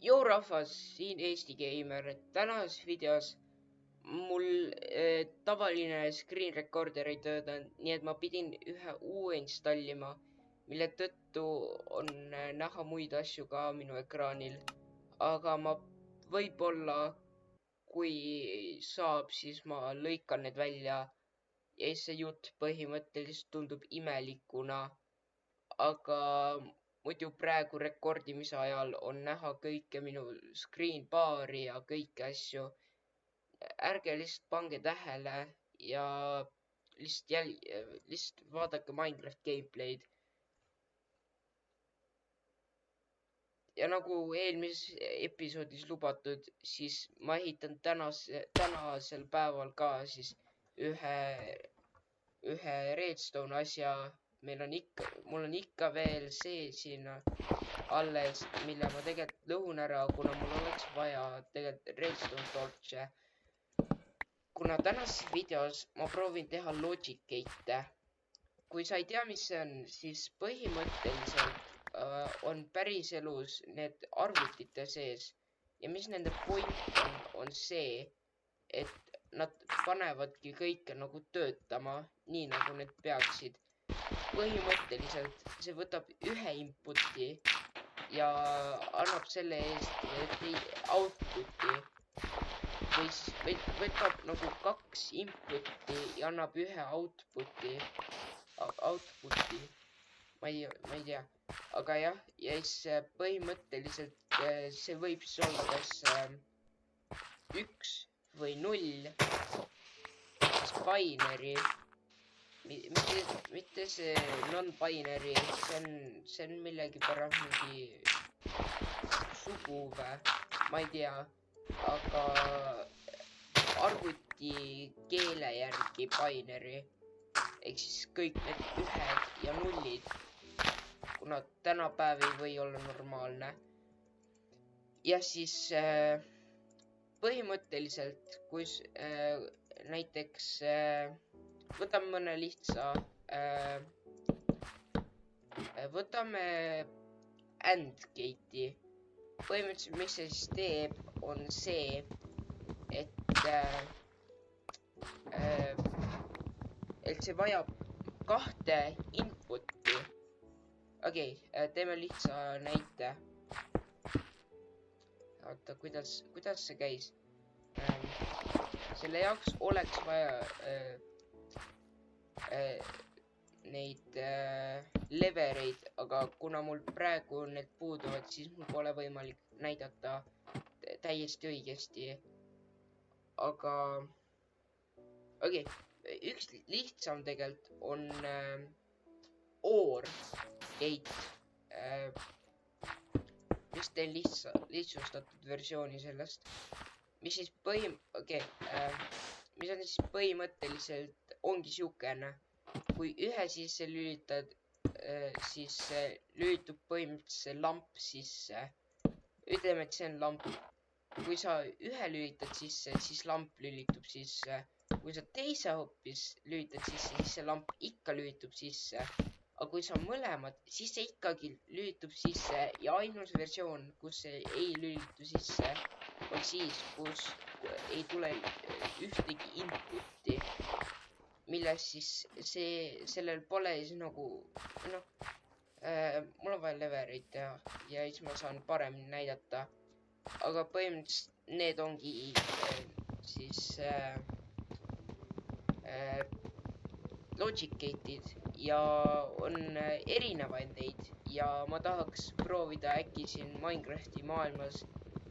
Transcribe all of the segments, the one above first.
Joo rahvas, siin Eesti Gamer. Tänases videos mul tavaline screen recorder ei töötanud, nii et ma pidin ühe uue installima, mille tõttu on näha muid asju ka minu ekraanil. Aga ma võib-olla, kui saab, siis ma lõikan need välja ja see jutt põhimõtteliselt tundub imelikuna, aga muidu praegu rekordimise ajal on näha kõike minu screen bar'i ja kõiki asju. Ärge lihtsalt pange tähele ja lihtsalt vaadake Minecraft gameplay'd. Ja nagu eelmises episoodis lubatud, siis ma ehitan tänasel päeval ka siis ühe redstone asja. Mul on ikka veel see siin alles, mille ma tegelikult lõhun ära, kuna mul oleks vaja tegelikult redstone torche. Kuna tänases videos ma proovin teha logic gate'e. Kui sa ei tea, mis see on, siis põhimõtteliselt on päriselus need arvutite sees ja mis nende point on see, et nad panevadki kõike nagu töötama, nii nagu need peaksid. Põhimõtteliselt see võtab ühe input'i ja annab selle eest output'i või siis võtab nagu 2 input'i ja annab ühe output'i. Ma ei tea, aga jah, ja siis põhimõtteliselt see võib siis olla kas 1 või 0, siis binary. Mitte see non-binary, see on millegipärast mingi sugu või, ma ei tea, aga arvuti keele järgi binary, ehk siis kõik need 1 ja 0, kuna tänapäev ei või olla normaalne. Ja siis põhimõtteliselt, kui näiteks võtame mõne lihtsa, võtame AND gate'i. Põhimõtteliselt, mis see siis teeb, on see, et see vajab 2 input'i. Okei, teeme lihtsa näite. Oota, kuidas see käis? Selle jaoks oleks vaja neid levereid, aga kuna mul praegu need puuduvad, siis mul pole võimalik näidata täiesti õigesti. Aga okei, üks lihtsam tegelikult on OR gate. Just teen lihtsustatud versiooni sellest, mis siis mis on siis põhimõtteliselt ongi siukene, kui ühe sisse lülitad, siis lülitub põhimõtteliselt see lamp sisse. Ütleme, et see on lamp. Kui sa ühe lülitad sisse, siis lamp lülitub sisse. Kui sa teise hoopis lülitad sisse, siis see lamp ikka lülitub sisse. Aga kui sa mõlemad, siis see ikkagi lülitub sisse ja ainus versioon, kus see ei lülitu sisse, on siis, kus ei tule ühtegi input'i, milles siis sellel pole siis nagu, mul on vaja levereid teha ja siis ma saan paremini näidata. Aga põhimõtteliselt need ongi siis logic gate'id ja on erinevaid neid ja ma tahaks proovida äkki siin Minecrafti maailmas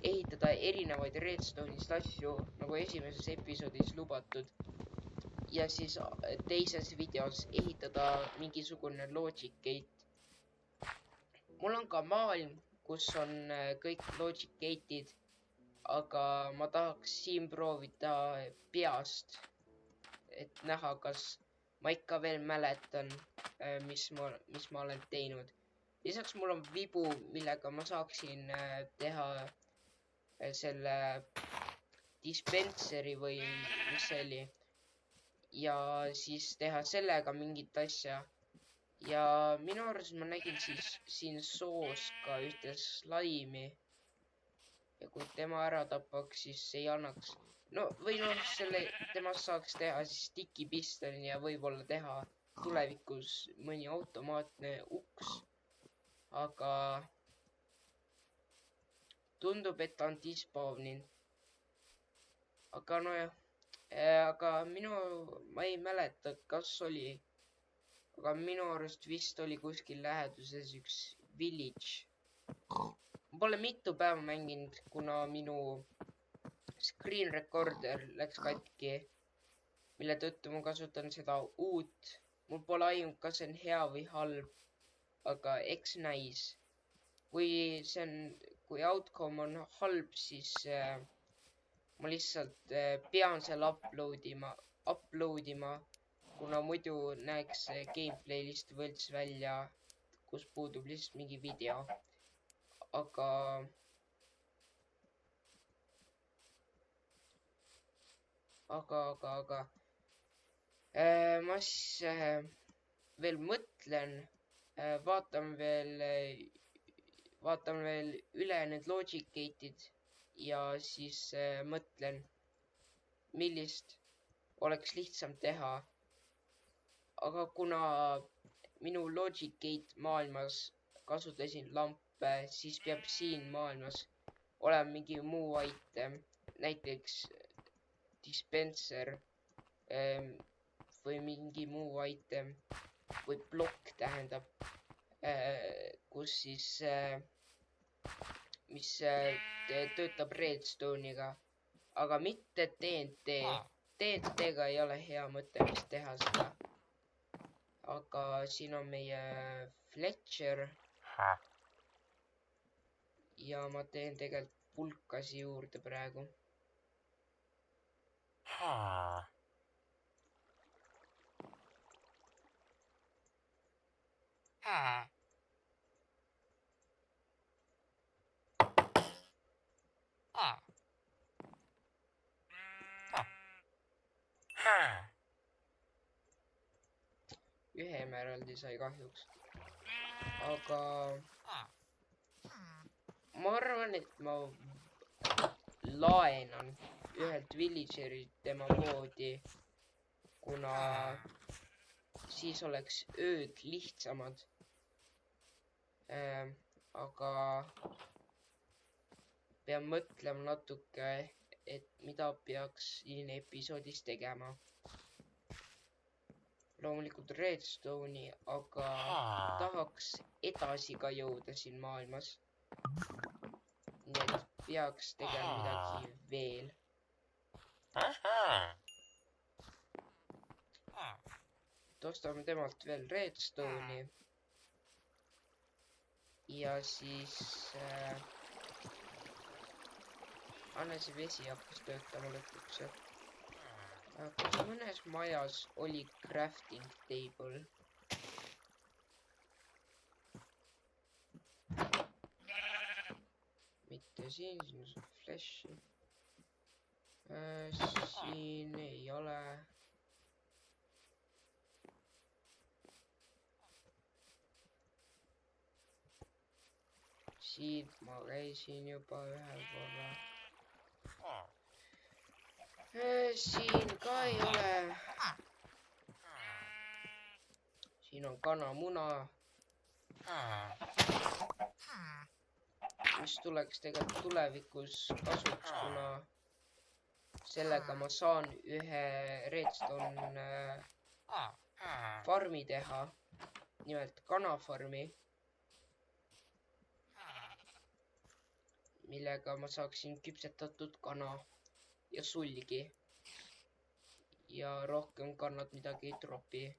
ehitada erinevaid redstone'ist asju, nagu esimeses episoodis lubatud. Ja siis teises videos ehitada mingisugune logic gate. Mul on ka maailm, kus on kõik logic gate'id, aga ma tahaks siin proovida peast, et näha, kas ma ikka veel mäletan, mis ma olen teinud. Lisaks mul on vibu, millega ma saaksin teha selle dispenseri või mis see oli. Ja siis teha sellega mingit asja. Ja minu arust ma nägin siis siin soos ka ühte slaimi. ja kui tema ära tapaks, siis ei annaks, no või noh, temast saaks teha siis tikipistoni ja võib-olla teha tulevikus mõni automaatne uks, aga tundub, et ta on dispawninud. aga nojah, aga ma ei mäleta, kas oli, aga minu arust vist oli kuskil läheduses üks village. Ma pole mitu päeva mänginud, kuna minu screen recorder läks katki, mille tõttu ma kasutan seda uut. Mul pole aimunud, kas see on hea või halb, aga eks näis. Kui outcome on halb, siis ma lihtsalt pean selle uploadima, kuna muidu näeks gameplay lihtsalt võlts välja, kus puudub lihtsalt mingi video. Aga ma siis veel mõtlen, vaatan veel üle need logic gate'id ja siis mõtlen, millist oleks lihtsam teha. aga kuna minu logic gate maailmas kasutasin lampe, siis peab siin maailmas olema mingi muu item, näiteks dispenser või mingi muu item või plokk tähendab, kus siis, mis töötab redstone'iga, aga mitte TNT. TNT-ga ei ole hea mõte vist teha seda. aga siin on meie Fletcher. ja ma teen tegelikult pulkasi juurde praegu. Ühe emeraldi sai kahjuks. Aga ma arvan, et ma laenan ühelt villagerilt tema moodi, kuna siis oleks ööd lihtsamad. Aga pean mõtlema natuke, et mida peaks siin episoodis tegema. Loomulikult redstone'i, aga tahaks edasi ka jõuda siin maailmas. Nii et peaks tegema midagi veel. Ostame temalt veel redstone'i. Ja siis anna see vesi hakkas töötama lõpuks. Kas mõnes majas oli crafting table? Mitte siin on flashi. Siin ei ole. Siin ma käisin juba ühe korra. Siin ka ei ole. Siin on kanamuna, mis tuleks tegelikult tulevikus kasuks, kuna sellega ma saan ühe redstone farmi teha, nimelt kanafarmi, millega ma saaksin küpsetatud kana ja sulgi ja rohkem kannad midagi ei dropi.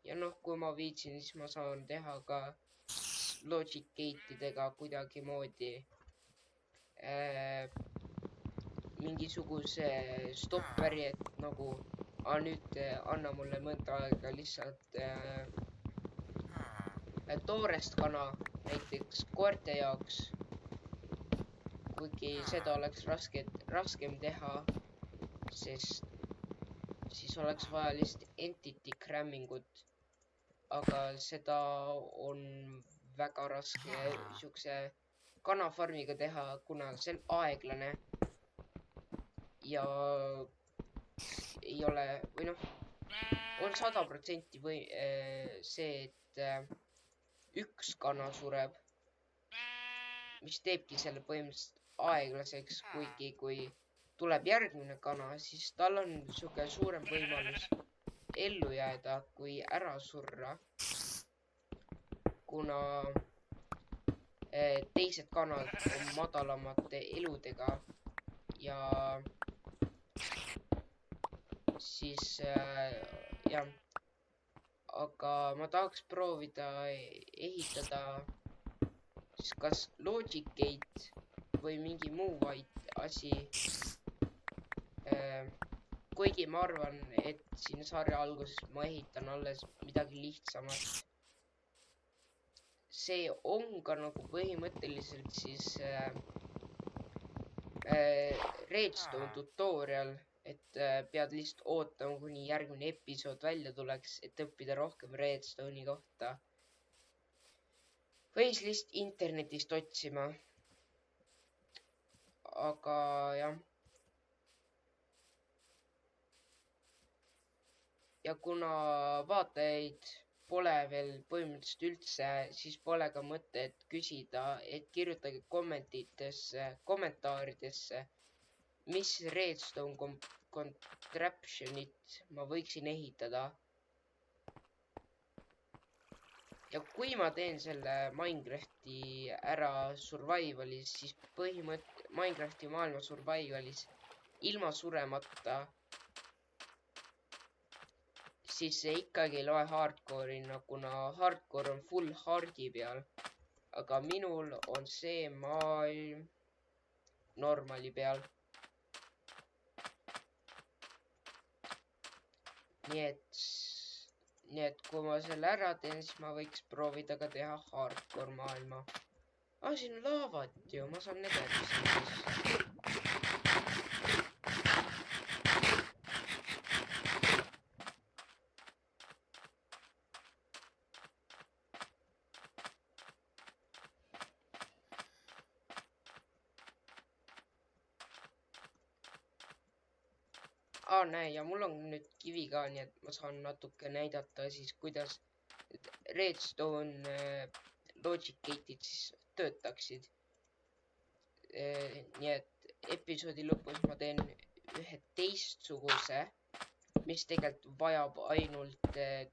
Ja noh, kui ma viitsin, siis ma saan teha ka logic gate'idega kuidagimoodi mingisuguse stopperi, et nagu nüüd anna mulle mõnda aega lihtsalt toorest kana, näiteks koerte jaoks. Kuigi seda oleks raskem teha, sest siis oleks vaja lihtsalt entity cramming ut, aga seda on väga raske siukse kanafarmiga teha, kuna see on aeglane. Ja ei ole, või noh, on 100% või see, et üks kana sureb, mis teebki selle põhimõtteliselt aeglaseks, kuigi kui tuleb järgmine kana, siis tal on siuke suurem võimalus ellu jääda kui ära surra, kuna teised kanad on madalamate eludega ja siis jah, aga ma tahaks proovida ehitada siis kas Logic Gate või mingi muu asi. Kuigi ma arvan, et siin sarja alguses ma ehitan alles midagi lihtsamat. See on ka nagu põhimõtteliselt siis Redstone tutorial, et pead lihtsalt ootama, kuni järgmine episood välja tuleks, et õppida rohkem Redstone'i kohta. Või siis lihtsalt internetist otsima. Aga jah. Ja kuna vaatajaid pole veel põhimõtteliselt üldse, siis pole ka mõtet küsida, et kirjutage kommentaaridesse, mis Redstone contraptionit ma võiksin ehitada. Ja kui ma teen selle Minecrafti ära survivalis, siis Minecrafti maailma survivalis ilma suremata, siis see ikkagi ei loe hardcore'ina, kuna hardcore on full hardi peal. Aga minul on see maailm normali peal. Nii et kui ma selle ära teen, siis ma võiks proovida ka teha hardcore maailma. Siin on laavat ju, ma saan edasi siis. Näe, ja mul on nüüd kivi ka, nii et ma saan natuke näidata siis, kuidas Redstone Logic Gate'id siis töötaksid. Nii et episoodi lõpus ma teen ühe teistsuguse, mis tegelikult vajab ainult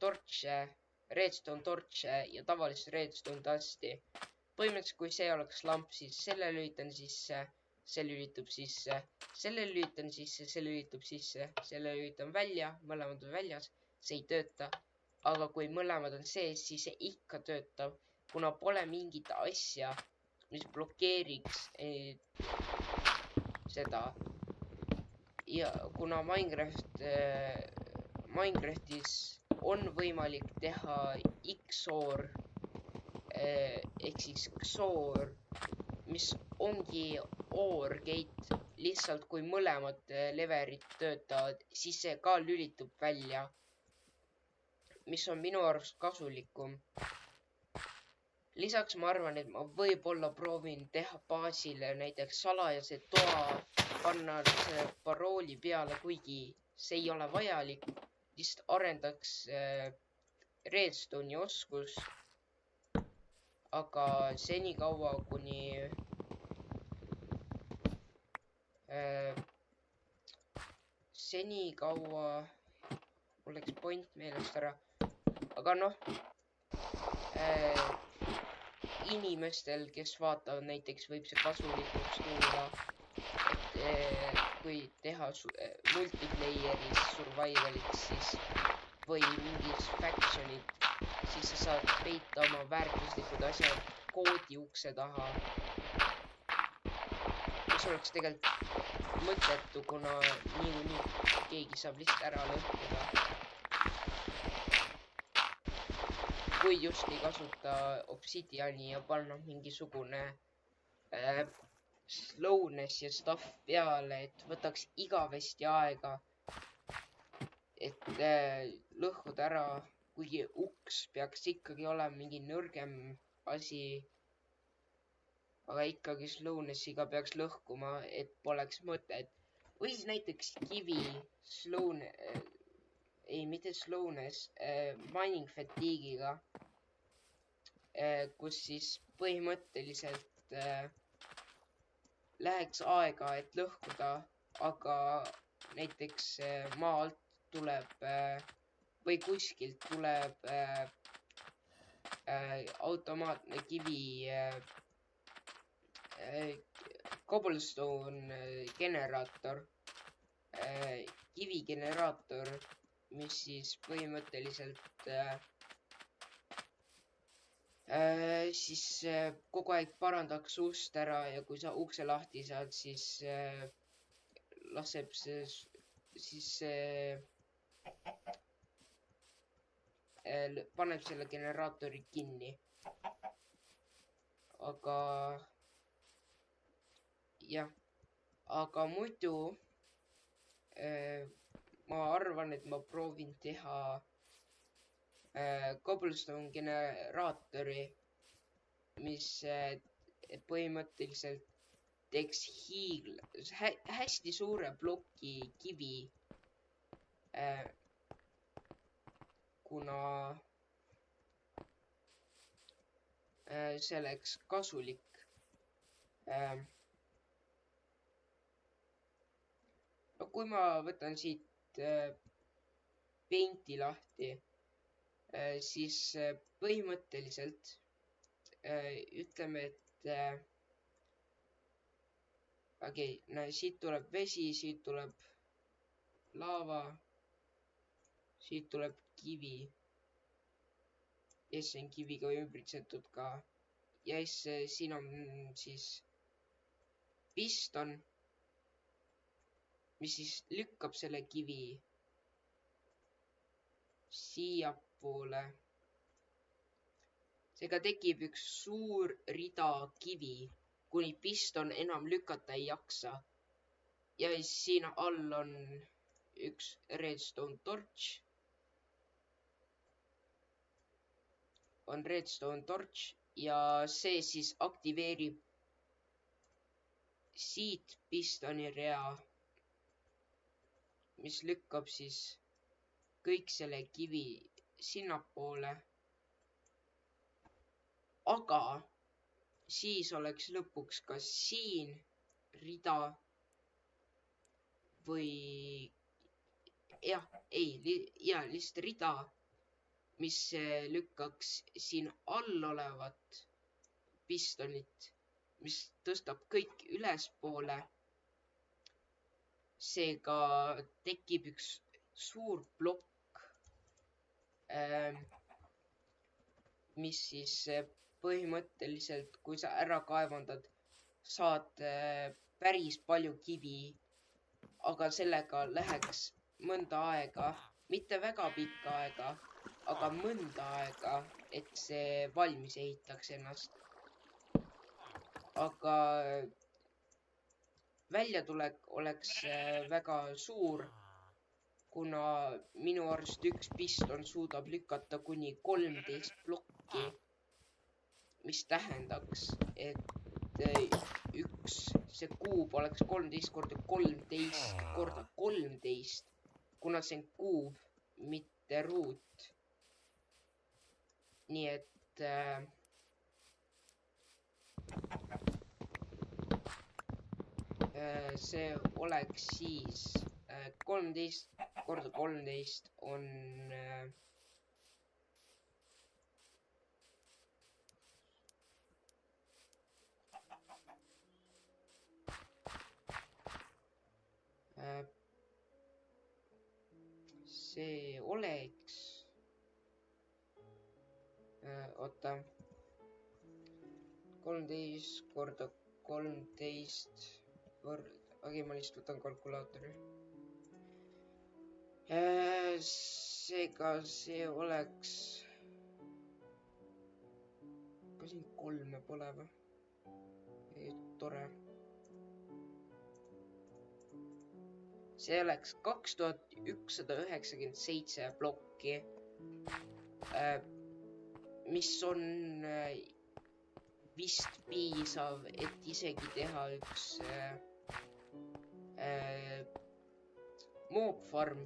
torche, Redstone torche ja tavalist Redstone dust'i. Põhimõtteliselt, kui see oleks lamp, siis selle lülitan sisse. See lülitub sisse, selle lülitan sisse, see lülitub sisse, selle lülitan välja, mõlemad on väljas, see ei tööta. Aga kui mõlemad on sees, siis see ikka töötab, kuna pole mingit asja, mis blokeeriks seda. Ja kuna Minecraftis on võimalik teha XOR ehk siis XOR, mis ongi OR gate, lihtsalt kui mõlemad leverid töötavad, siis see ka lülitub välja, mis on minu arust kasulikum. Lisaks ma arvan, et ma võib-olla proovin teha baasile näiteks salajase toa, panna selle parooli peale, kuigi see ei ole vajalik, lihtsalt arendaks Redstone'i oskus. Aga senikaua, kuni mul läks point meelest ära, aga noh, inimestel, kes vaatavad näiteks, võib see kasulikuks tulla, et kui teha multiplayeris survivaliks siis või mingis faction'id, siis sa saad peita oma väärtuslikud asjad koodi ukse taha. Mis oleks tegelikult mõttetu, kuna niikuinii keegi saab lihtsalt ära lõhkuda. Kui just ei kasuta obsidiani ja panna mingisugune slowness ja stuff peale, et võtaks igavesti aega, et lõhkuda ära, kuigi uks peaks ikkagi olema mingi nõrgem asi. Aga ikkagi Slownessiga peaks lõhkuma, et poleks mõtet. Või siis näiteks kivi mitte Slowness, Mining Fatigue'iga, kus siis põhimõtteliselt läheks aega, et lõhkuda, aga näiteks maa alt tuleb või kuskilt tuleb automaatne cobblestone generaator, kivigeneraator, mis siis põhimõtteliselt siis kogu aeg parandaks ust ära ja kui sa ukse lahti saad, siis laseb paneb selle generaatori kinni. Aga jah, aga muidu ma arvan, et ma proovin teha cobblestone generaatori, mis põhimõtteliselt teeks hästi suure ploki kivi, kuna see oleks kasulik. No kui ma võtan siit Paint'i lahti, siis põhimõtteliselt ütleme, et no siit tuleb vesi, siit tuleb laava, siit tuleb kivi. Ja see on kiviga ümbritsetud ka. Ja siis siin on siis piston, mis siis lükkab selle kivi siiapoole. Seega tekib üks suur rida kivi, kuni piston enam lükata ei jaksa. Ja siis siin all on üks redstone torch. On redstone torch ja see siis aktiveerib siit pistoni rea, mis lükkab siis kõik selle kivi sinnapoole. Aga siis oleks lõpuks ka siin rida või lihtsalt rida, mis lükkaks siin all olevat pistonit, mis tõstab kõik ülespoole. Seega tekib üks suur plokk, mis siis põhimõtteliselt, kui sa ära kaevandad, saad päris palju kivi, aga sellega läheks mõnda aega, mitte väga pikka aega, aga mõnda aega, et see valmis ehitaks ennast. Aga väljatulek oleks väga suur, kuna minu arust üks piston suudab lükata kuni 13 plokki, mis tähendaks, et see kuub oleks 13 korda 13 korda 13, kuna see on kuub, mitte ruut. Nii et see oleks siis 13 korda 13 on see oleks oota 13 korda 13 ma lihtsalt võtan kalkulaatori. Seega see oleks, kas siin 3 pole või? Tore. See oleks 2197 plokki, mis on vist piisav, et isegi teha üks moobfarm.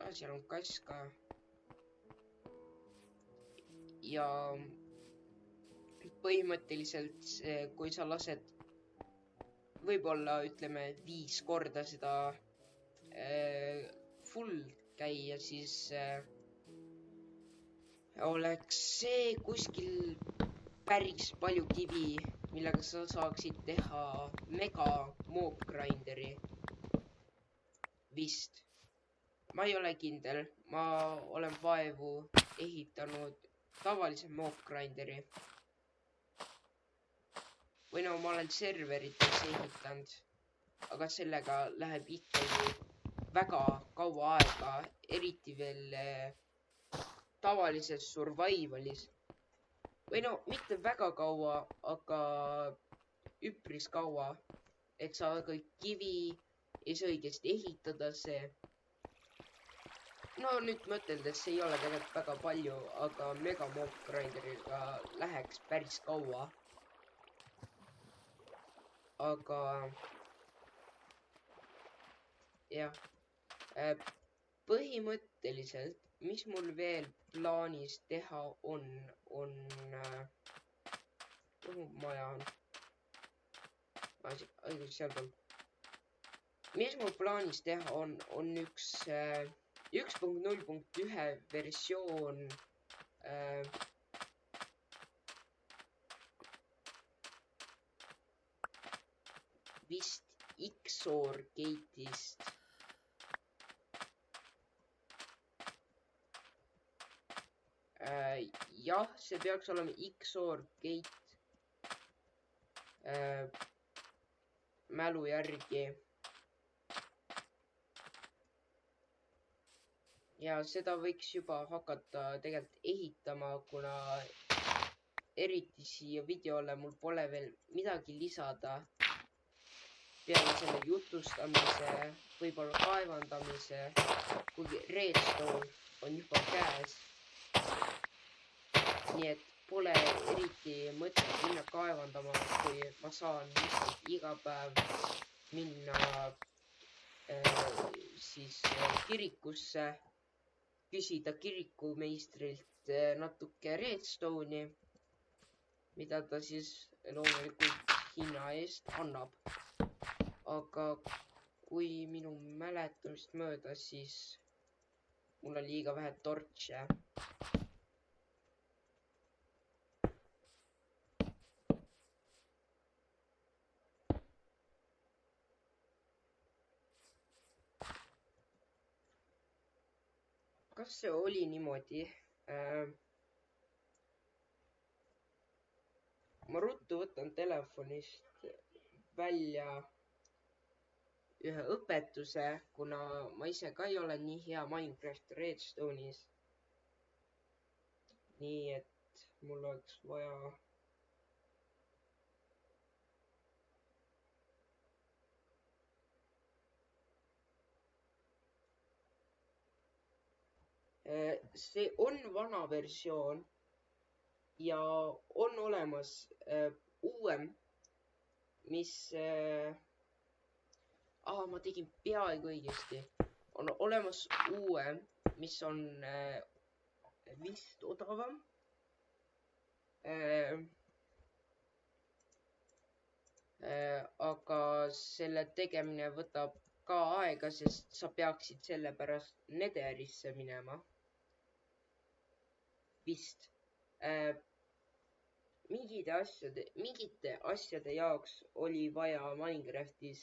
Seal on kass ka. Ja põhimõtteliselt, kui sa lased võib-olla ütleme 5 korda seda full käia, siis oleks see kuskil päris palju kivi, millega sa saaksid teha mega mob grinderi. Vist. Ma ei ole kindel, ma olen vaevu ehitanud tavalise mob grinderi. Või no ma olen serverites ehitanud, aga sellega läheb ikkagi väga kaua aega, eriti veel tavalises survivalis. Või no mitte väga kaua, aga üpris kaua, et sa kõik kivi ei saa õigesti ehitada see. No nüüd mõteldes see ei ole tegelikult väga palju, aga mega mob grinderiga läheks päris kaua. Aga jah, põhimõtteliselt, mis mul veel plaanis teha on kuhu maja on? Sealpool. Mis mul plaanis teha on üks 1.0.1 versioon vist XOR gate'ist. Jah, see peaks olema XOR gate mälu järgi. Ja seda võiks juba hakata tegelikult ehitama, kuna eriti siia videole mul pole veel midagi lisada. Peale selle jutustamise, võib-olla kaevandamise, kuigi redstone on juba käes. Nii et pole eriti mõtet minna kaevandama, kui ma saan lihtsalt iga päev minna siis kirikusse, küsida kirikumeistrilt natuke redstone'i, mida ta siis loomulikult hinna eest annab. Aga kui minu mäletamist mööda, siis mul on liiga vähe torche. Kas see oli niimoodi? Ma ruttu võtan telefonist välja ühe õpetuse, kuna ma ise ka ei ole nii hea Minecraft Redstone'is. Nii et mul oleks vaja see on vana versioon ja on olemas uuem, mis ma tegin peaaegu õigesti. On olemas uuem, mis on vist odavam. Aga selle tegemine võtab ka aega, sest sa peaksid selle pärast Netherisse minema. Vist. Mingite asjade jaoks oli vaja Minecraftis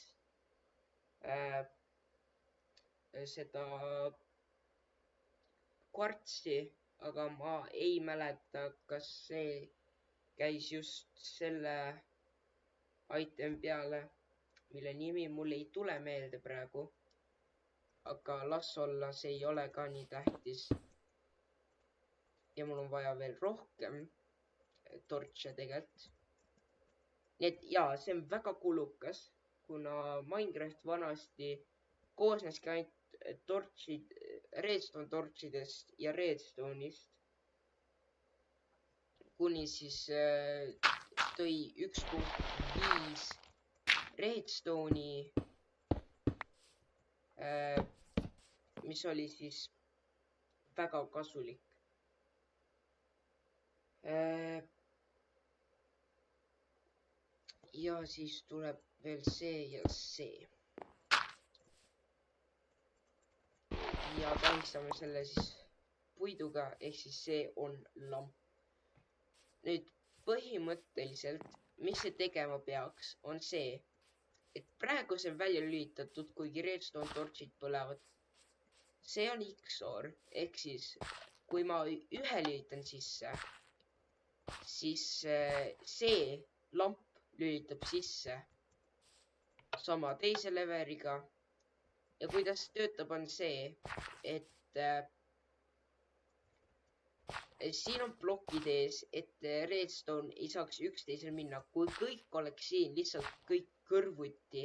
seda kvartsi, aga ma ei mäleta, kas see käis just selle item peale, mille nimi mul ei tule meelde praegu. Aga las olla, see ei ole ka nii tähtis. Ja mul on vaja veel rohkem torche tegelikult. Nii et jaa, see on väga kulukas, kuna Minecraft vanasti koosneski ainult redstone torchidest ja redstone'ist. kuni siis tõi 1.5 redstone'i, mis oli siis väga kasulik. Ja siis tuleb veel see ja see. Ja tähistame selle siis puiduga, ehk siis see on lamp. Nüüd põhimõtteliselt, mis see tegema peaks, on see, et praegu see on välja lülitatud, kuigi redstone torchid põlevad. See on XOR, ehk siis kui ma ühe lülitan sisse, siis see lamp lülitab sisse sama teise leveriga. Ja kuidas töötab, on see, et siin on plokid ees, et redstone ei saaks üksteisel minna. Kui kõik oleks siin lihtsalt kõik kõrvuti,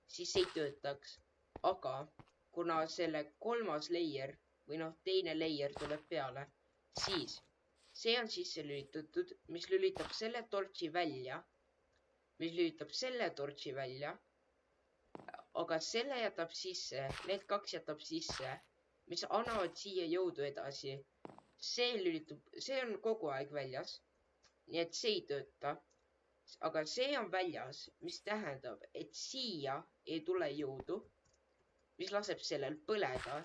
siis ei töötaks. Aga kuna selle kolmas layer või teine layer tuleb peale, siis see on sisse lülitatud, mis lülitab selle torchi välja, mis lülitab selle torchi välja, aga selle jätab sisse, need kaks jätab sisse, mis annavad siia jõudu edasi. See on kogu aeg väljas, nii et see ei tööta, aga see on väljas, mis tähendab, et siia ei tule jõudu, mis laseb sellel põleda.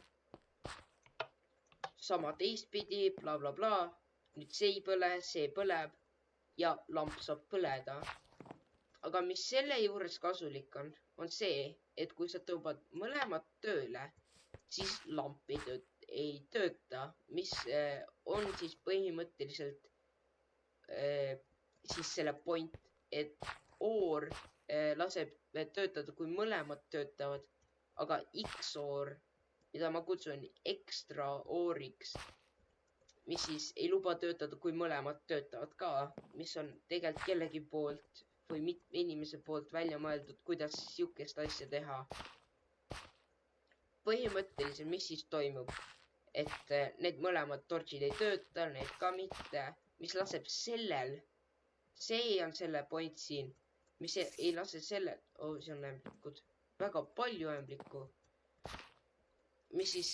Sama teistpidi, bla bla bla, nüüd see ei põle, see põleb ja lamp saab põleda. Aga mis selle juures kasulik on see, et kui sa tõmbad mõlemad tööle, siis lamp ei tööta, mis on siis põhimõtteliselt siis selle point, et OR laseb töötada, kui mõlemad töötavad, aga XOR, mida ma kutsun extra OR-iks, mis siis ei luba töötada, kui mõlemad töötavad ka, mis on tegelikult kellegi poolt või mitme inimese poolt välja mõeldud, kuidas sihukest asja teha. Põhimõtteliselt, mis siis toimub, et need mõlemad torchid ei tööta, need ka mitte, mis laseb sellel, see on selle point siin, mis ei lase sellel, see on ämblikud, väga palju ämblikku, mis siis,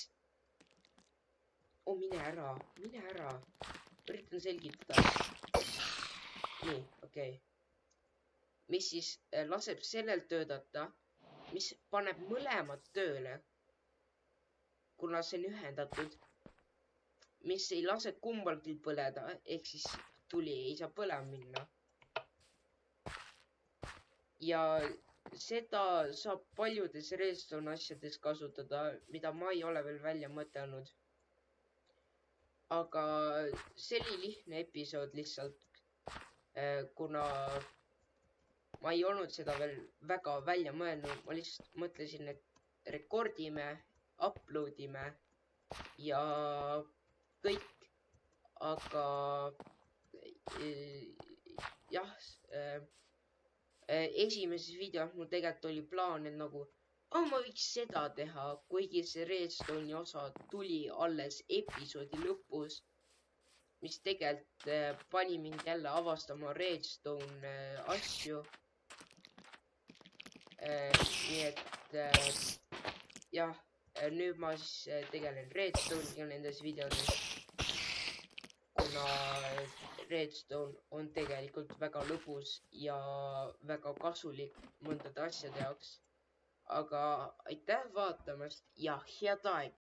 mine ära, üritan selgitada, nii, okei. Mis siis laseb sellel töötada, mis paneb mõlemad tööle, kuna see on ühendatud, mis ei lase kumbalgi põleda, ehk siis tuli ei saa põlema minna. Ja seda saab paljudes redstone asjades kasutada, mida ma ei ole veel välja mõtelnud. Aga see oli lihtne episood lihtsalt, kuna ma ei olnud seda veel väga välja mõelnud, ma lihtsalt mõtlesin, et rekordime, uploadime ja kõik, aga jah, esimeses videos mul tegelikult oli plaan, et nagu, ma võiks seda teha, kuigi see redstone'i osa tuli alles episoodi lõpus, mis tegelikult pani mind jälle avastama redstone asju. Nii et jah, nüüd ma siis tegelen redstone'iga nendes videodes, kuna redstone on tegelikult väga lõbus ja väga kasulik mõndade asjade jaoks. Aga aitäh vaatamast ja head aega!